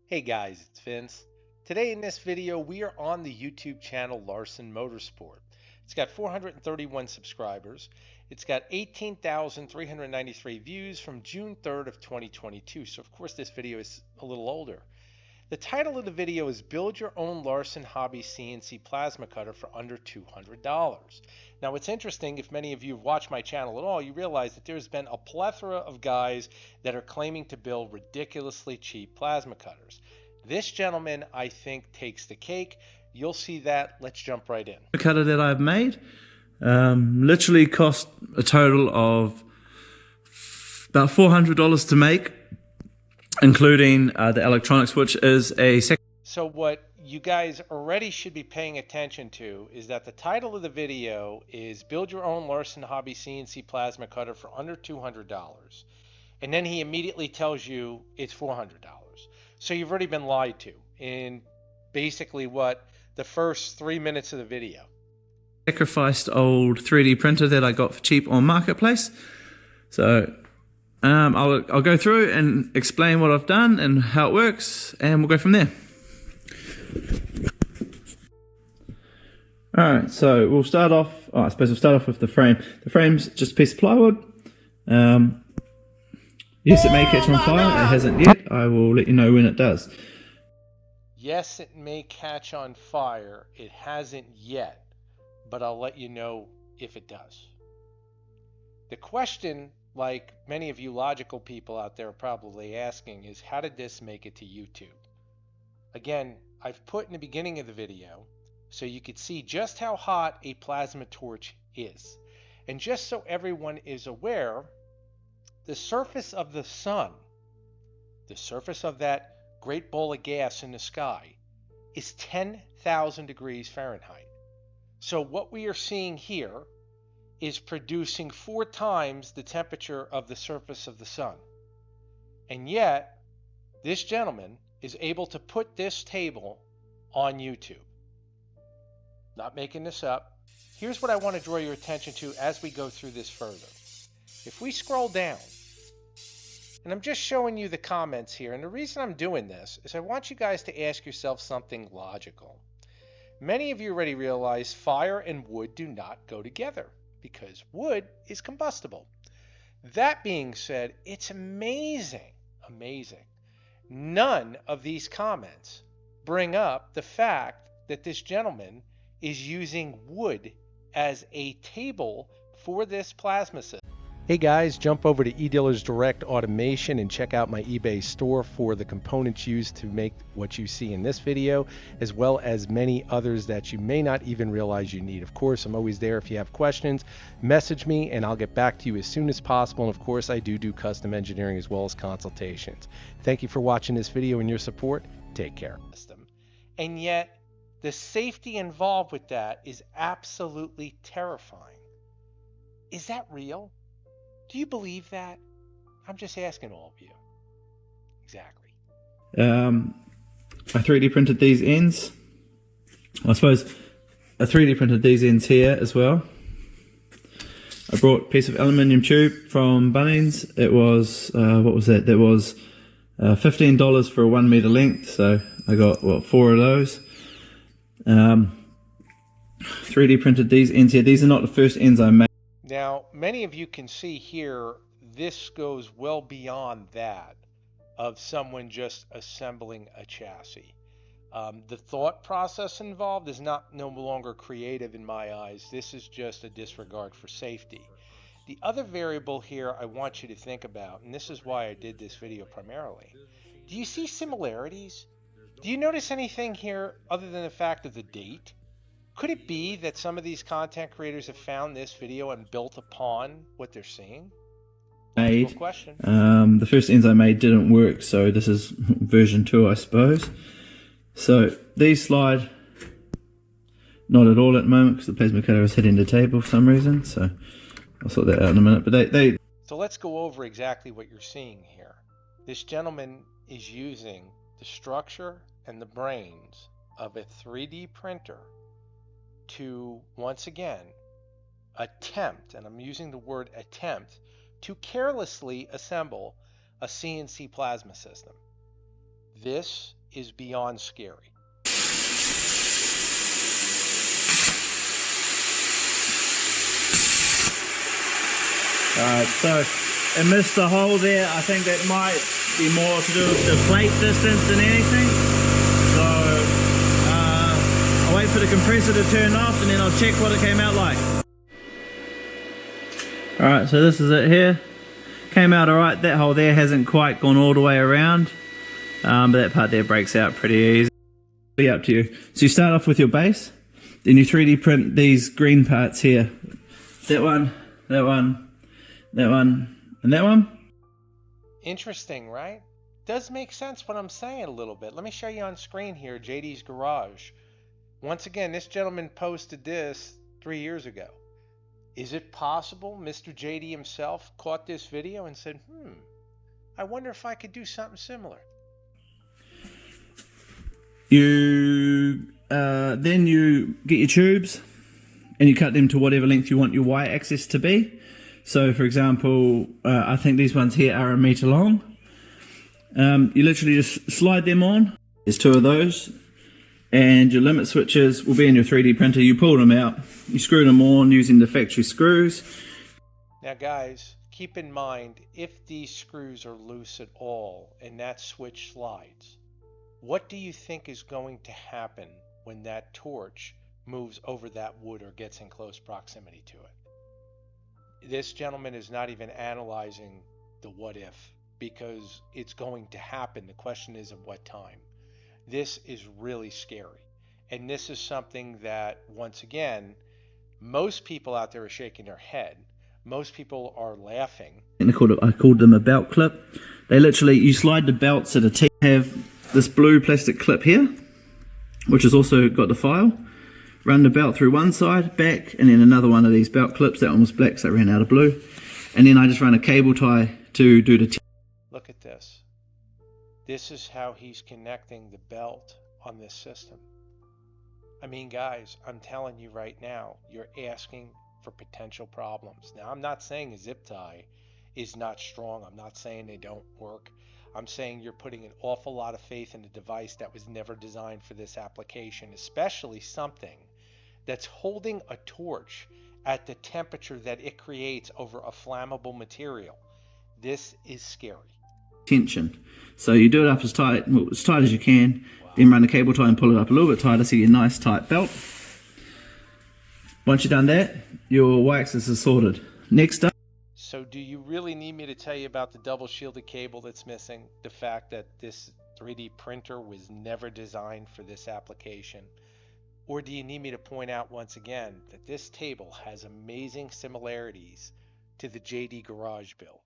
Hey guys, it's Vince. Today in this video, we are on the YouTube channel Larson Motorsport. It's got 431 subscribers. It's got 18,393 views from June 3rd of 2022. So of course this video is a little older. The title of the video is Build Your Own Larson Hobby CNC Plasma Cutter for under $200. Now what's interesting, if many of you have watched my channel at all, you realize that there's been a plethora of guys that are claiming to build ridiculously cheap plasma cutters. This gentleman, I think, takes the cake. You'll see that. Let's jump right in. The cutter that I've made literally cost a total of about $400 to make, including the electronics, which is a So what you guys already should be paying attention to is that the title of the video is Build Your Own Larson Hobby CNC Plasma Cutter for under $200. And then he immediately tells you it's $400. So you've already been lied to in basically the first 3 minutes of the video. sacrificed old 3D printer that I got for cheap on Marketplace. So I'll go through and explain what I've done and how it works, and we'll go from there. Alright, so we'll start off, I suppose we'll start off with the frame. The frame's just a piece of plywood. Yes, it may catch on fire. It hasn't yet. I will let you know when it does. Yes, it may catch on fire. It hasn't yet, but I'll let you know if it does. The question, like many of you logical people out there are probably asking, is how did this make it to YouTube? Again, I've put in the beginning of the video so you could see just how hot a plasma torch is. And just so everyone is aware, the surface of the sun, the surface of that great ball of gas in the sky, is 10,000 degrees Fahrenheit. So what we are seeing here is producing 4 times the temperature of the surface of the sun. And yet, this gentleman is able to put this table on YouTube. Not making this up. Here's what I want to draw your attention to as we go through this further. If we scroll down, and I'm just showing you the comments here, and the reason I'm doing this is I want you guys to ask yourself something logical. Many of you already realize fire and wood do not go together because wood is combustible. That being said, it's amazing. None of these comments bring up the fact that this gentleman is using wood as a table for this plasma system. Hey guys, jump over to eDealers Direct Automation and check out my eBay store for the components used to make what you see in this video, as well as many others that you may not even realize you need. Of course, I'm always there if you have questions. Message me and I'll get back to you as soon as possible. And of course, I do custom engineering as well as consultations. Thank you for watching this video and your support. Take care. And yet, the safety involved with that is absolutely terrifying. Is that real? Do you believe that? I'm just asking all of you. Exactly. I 3D printed these ends. I suppose I 3D printed these ends here as well. I brought a piece of aluminium tube from Bunnings. It was, what was that? That was $15 for a 1 meter length. So I got, 4 of those. 3D printed these ends here. These are not the first ends I made. Now, many of you can see here, this goes well beyond that of someone just assembling a chassis. The thought process involved is no longer creative in my eyes. This is just a disregard for safety. The other variable here I want you to think about, and this is why I did this video primarily. Do you see similarities? Do you notice anything here other than the fact of the date? Could it be that some of these content creators have found this video and built upon what they're seeing? Made. Question. The first ends I made didn't work, so this is version 2, I suppose. So these slide not at all at the moment because the plasma cutter is hitting the table for some reason. So I'll sort that out in a minute. But So let's go over exactly what you're seeing here. This gentleman is using the structure and the brains of a 3D printer to, once again, attempt, and I'm using the word attempt, to carelessly assemble a CNC plasma system. This is beyond scary. Alright, so it missed the hole there. I think that might be more to do with the plate distance than anything. So I'll wait for the compressor to turn off and then I'll check what it came out like. Alright, so this is it here. Came out alright. That hole there hasn't quite gone all the way around. But that part there breaks out pretty easy. Be up to you. So you start off with your base, then you 3D print these green parts here. That one, that one, that one, and that one. Interesting, right? Does make sense what I'm saying a little bit. Let me show you on screen here, JD's garage. Once again, this gentleman posted this 3 years ago. Is it possible Mr. JD himself caught this video and said, I wonder if I could do something similar? Then you get your tubes and you cut them to whatever length you want your Y axis to be. So for example, I think these ones here are 1 meter long. You literally just slide them on. There's 2 of those. And your limit switches will be in your 3D printer. You pull them out, you screw them on using the factory screws. Now guys, keep in mind, if these screws are loose at all and that switch slides, what do you think is going to happen when that torch moves over that wood or gets in close proximity to it? This gentleman is not even analyzing the what if, because it's going to happen. The question is at what time. This is really scary. And this is something that, once again, most people out there are shaking their head. Most people are laughing. I called them a belt clip. They literally, you slide the belts at a T. Have this blue plastic clip here, which has also got the file. Run the belt through one side, back, and then another one of these belt clips. That one was black, so I ran out of blue. And then I just run a cable tie to do the T. Look at this. This is how he's connecting the belt on this system. I mean, guys, I'm telling you right now, you're asking for potential problems. Now, I'm not saying a zip tie is not strong. I'm not saying they don't work. I'm saying you're putting an awful lot of faith in a device that was never designed for this application, especially something that's holding a torch at the temperature that it creates over a flammable material. This is scary. Tension. So you do it up as tight as you can, then run the cable tie and pull it up a little bit tighter so you get a nice tight belt. Once you've done that, your Y axis is sorted. Next up. So do you really need me to tell you about the double shielded cable that's missing? The fact that this 3D printer was never designed for this application? Or do you need me to point out once again that this table has amazing similarities to the JD garage build?